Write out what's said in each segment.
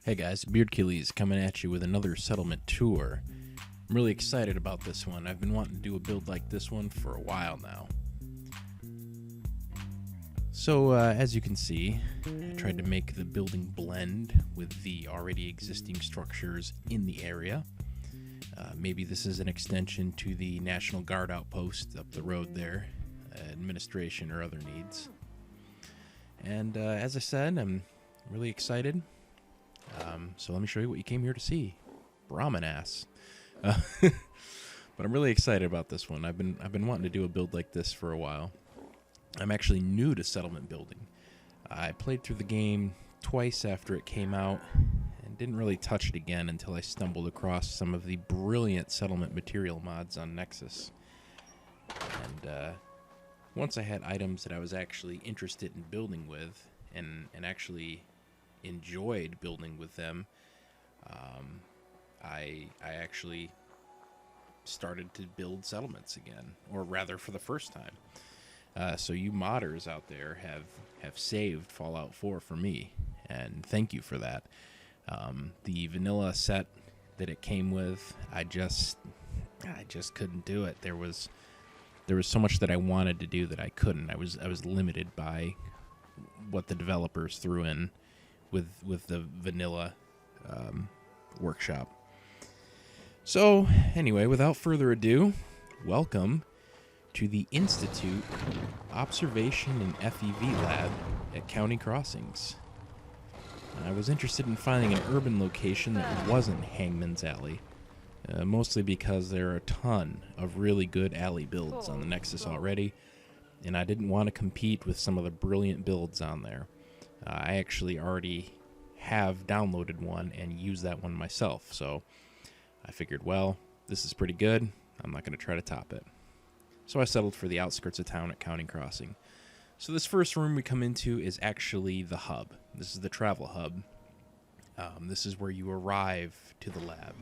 Hey guys, Beardkillies coming at you with another settlement tour. I'm really excited about this one. I've been wanting to do a build like this one for a while now. So as you can see, I tried to make the building blend with the already existing structures in the area. Maybe this is an extension to the National Guard outpost up the road there, administration or other needs. And as I said, I'm really excited. So let me show you what you came here to see. Brahmin ass. But I'm really excited about this one. I've been wanting to do a build like this for a while. I'm actually new to settlement building. I played through the game twice after it came out and didn't really touch it again until I stumbled across some of the brilliant settlement material mods on Nexus. And once I had items that I was actually interested in building with and actually enjoyed building with them, I actually started to build settlements again, or rather for the first time. So you modders out there have saved Fallout 4 for me, and thank you for that. The vanilla set that it came with, I just couldn't do it. There was so much that I wanted to do that I couldn't. I was limited by what the developers threw in with the vanilla workshop. So anyway, without further ado, welcome to the Institute Observation and FEV Lab at County Crossings. I was interested in finding an urban location that wasn't Hangman's Alley, mostly because there are a ton of really good alley builds on the Nexus already, and I didn't want to compete with some of the brilliant builds on there. I actually already have downloaded one and used that one myself, so I figured, well, this is pretty good. I'm not going to try to top it. So I settled for the outskirts of town at County Crossing. So this first room we come into is actually the hub. This is the travel hub. This is where you arrive to the lab.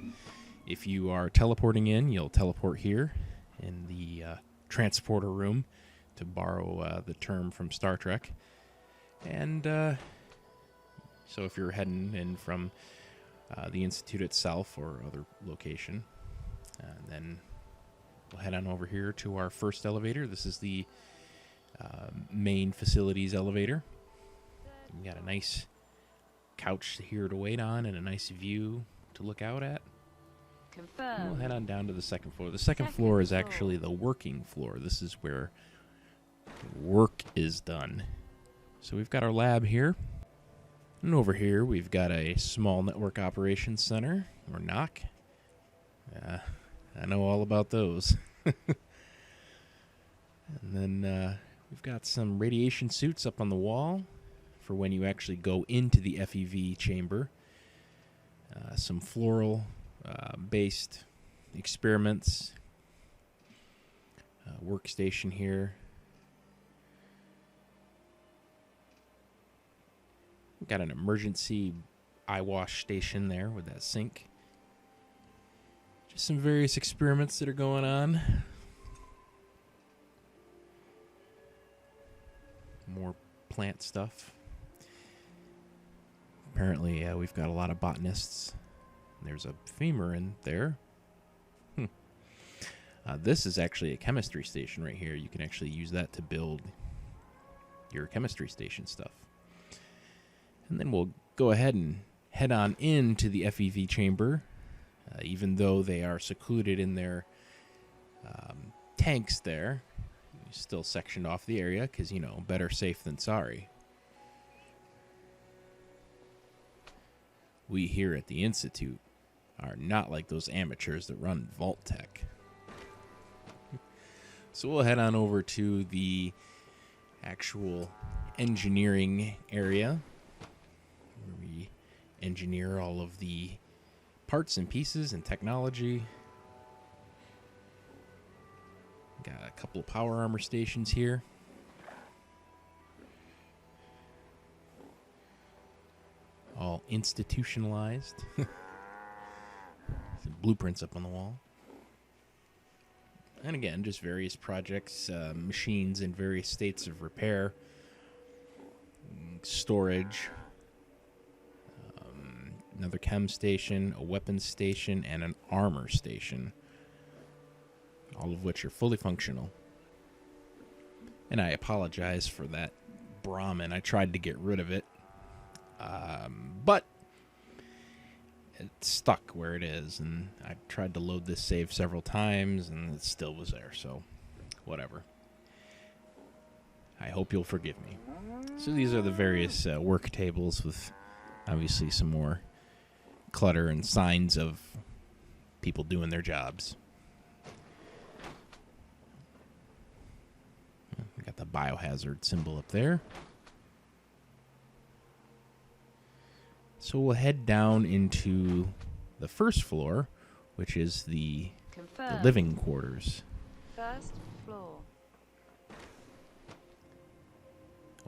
If you are teleporting in, you'll teleport here in the transporter room, to borrow the term from Star Trek. And so if you're heading in from the Institute itself or other location, then we'll head on over here to our first elevator. This is the main facilities elevator. We got a nice couch here to wait on and a nice view to look out at. Confirmed. We'll head on down to the second floor. The second floor is actually the working floor. This is where work is done. So we've got our lab here. And over here, we've got a small network operations center, or NOC. I know all about those. And then we've got some radiation suits up on the wall for when you actually go into the FEV chamber. Some floral-based experiments. Workstation here. Got an emergency eye wash station there with that sink. Just some various experiments that are going on. More plant stuff. Apparently, we've got a lot of botanists. There's a femur in there. This is actually a chemistry station right here. You can actually use that to build your chemistry station stuff. And then we'll go ahead and head on into the FEV chamber. Even though they are secluded in their tanks there, still sectioned off the area because, you know, better safe than sorry. We here at the Institute are not like those amateurs that run Vault Tech. So we'll head on over to the actual engineering area, where we engineer all of the parts and pieces and technology. Got a couple of power armor stations here. All institutionalized. Some blueprints up on the wall. And again, just various projects, machines in various states of repair, storage, another chem station, a weapons station, and an armor station, all of which are fully functional. And I apologize for that Brahmin. I tried to get rid of it, but it's stuck where it is, and I tried to load this save several times, and it still was there, so whatever. I hope you'll forgive me. So these are the various work tables with obviously some more clutter and signs of people doing their jobs. We got the biohazard symbol up there. So we'll head down into the first floor, which is the Confirmed. living quarters. First floor.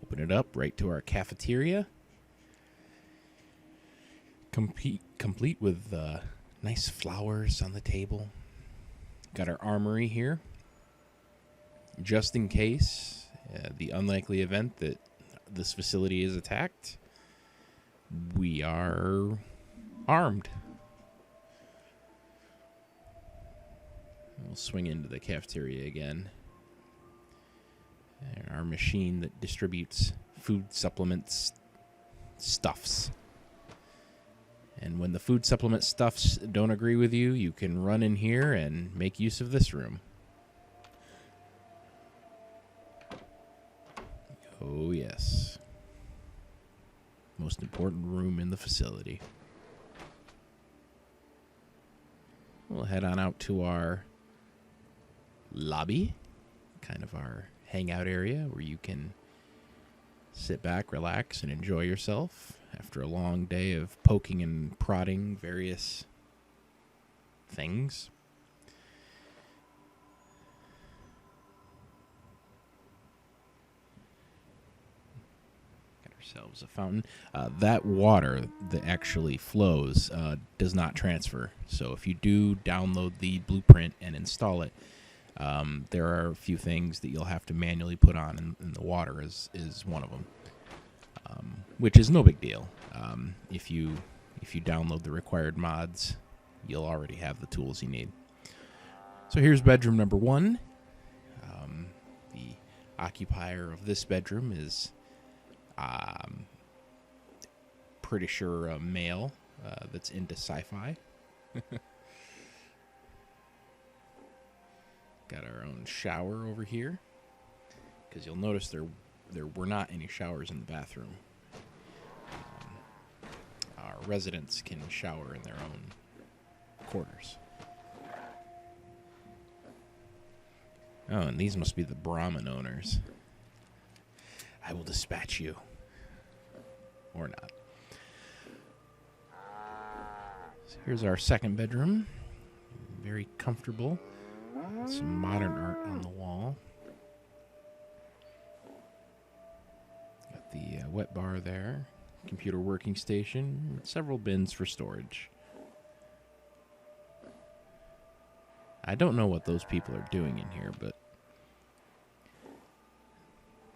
Open it up right to our cafeteria. Complete with nice flowers on the table. Got our armory here. Just in case, the unlikely event that this facility is attacked, we are armed. We'll swing into the cafeteria again. And our machine that distributes food supplements stuffs. And when the food supplement stuffs don't agree with you, you can run in here and make use of this room. Oh, yes. Most important room in the facility. We'll head on out to our lobby, kind of our hangout area where you can sit back, relax, and enjoy yourself after a long day of poking and prodding various things. Got ourselves a fountain. That water that actually flows does not transfer. So if you do download the blueprint and install it, there are a few things that you'll have to manually put on, and the water is one of them, which is no big deal. If you download the required mods, you'll already have the tools you need. So here's bedroom number 1. The occupier of this bedroom is pretty sure a male that's into sci-fi. Got our own shower over here, because you'll notice there were not any showers in the bathroom. Our residents can shower in their own quarters. Oh, and these must be the Brahmin owners. I will dispatch you. Or not. So here's our second bedroom. Very comfortable. Some modern art on the wall. Got the wet bar there. Computer working station. Several bins for storage. I don't know what those people are doing in here, but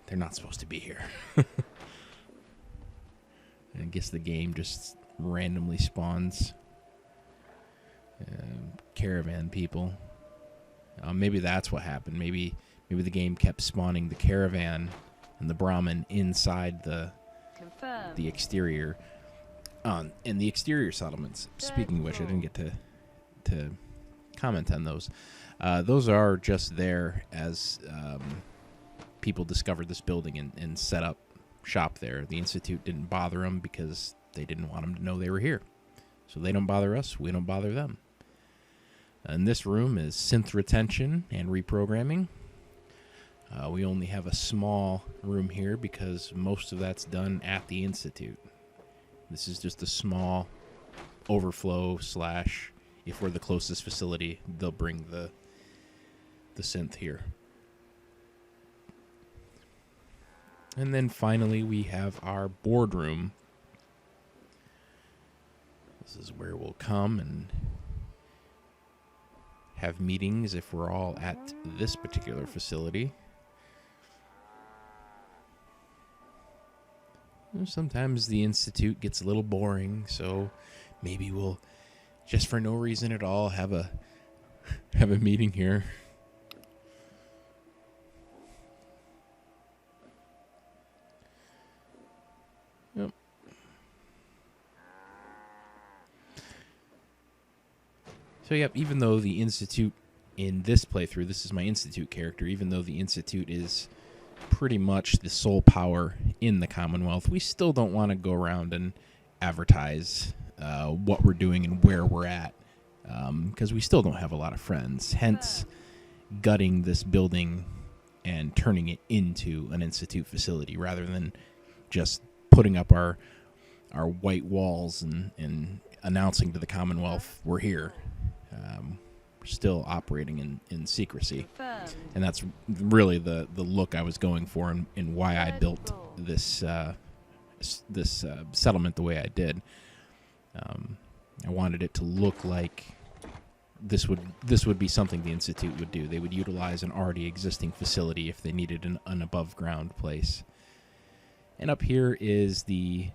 they're not supposed to be here. I guess the game just randomly spawns caravan people. Maybe that's what happened. Maybe the game kept spawning the caravan and the Brahmin inside the exterior. And the exterior settlements. Speaking of which, I didn't get to comment on those. Those are just there as people discovered this building and set up shop there. The Institute didn't bother them because they didn't want them to know they were here. So they don't bother us, we don't bother them. And this room is synth retention and reprogramming. We only have a small room here because most of that's done at the Institute. This is just a small overflow / if we're the closest facility, they'll bring the synth here. And then finally we have our boardroom. This is where we'll come and have meetings if we're all at this particular facility. Sometimes the Institute gets a little boring, so maybe we'll, just for no reason at all, have a meeting here. Yep. So yep, even though the Institute in this playthrough, this is my Institute character, even though the Institute is pretty much the sole power in the Commonwealth, we still don't want to go around and advertise what we're doing and where we're at, because we still don't have a lot of friends. Hence, gutting this building and turning it into an Institute facility rather than just putting up our white walls and announcing to the Commonwealth we're here. We're still operating in secrecy. Confirmed. And that's really the look I was going for and why I built Floor. this settlement the way I did. I wanted it to look like this would be something the Institute would do. They would utilize an already existing facility if they needed an above ground place. And up here is the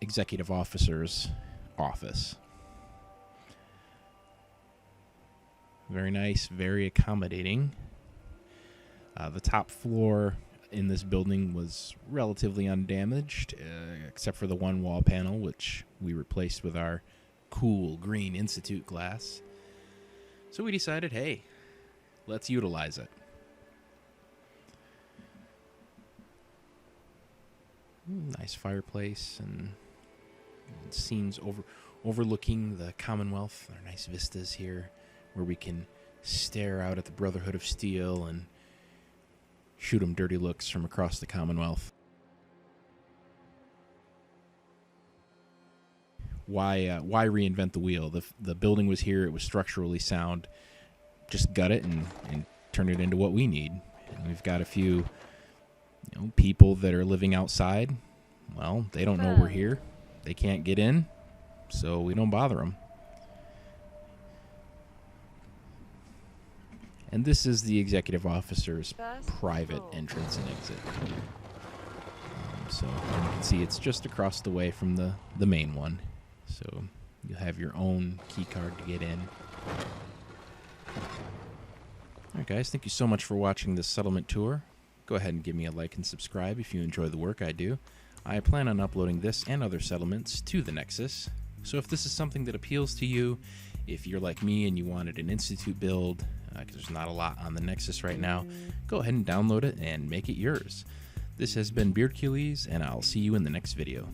executive officer's office. Very nice, very accommodating. The top floor in this building was relatively undamaged, except for the one wall panel, which we replaced with our cool green Institute glass. So we decided, hey, let's utilize it. Nice fireplace and scenes overlooking the Commonwealth. There are nice vistas here where we can stare out at the Brotherhood of Steel and shoot them dirty looks from across the Commonwealth. Why reinvent the wheel? The building was here. It was structurally sound. Just gut it and turn it into what we need. And we've got a few people that are living outside. Well, they don't know we're here. They can't get in, so we don't bother them. And this is the executive officer's private entrance and exit. So you can see it's just across the way from the main one. So you'll have your own key card to get in. Alright guys, thank you so much for watching this settlement tour. Go ahead and give me a like and subscribe if you enjoy the work I do. I plan on uploading this and other settlements to the Nexus. So if this is something that appeals to you, if you're like me and you wanted an Institute build, because there's not a lot on the Nexus right now, go ahead and download it and make it yours. This has been Beardcules, and I'll see you in the next video.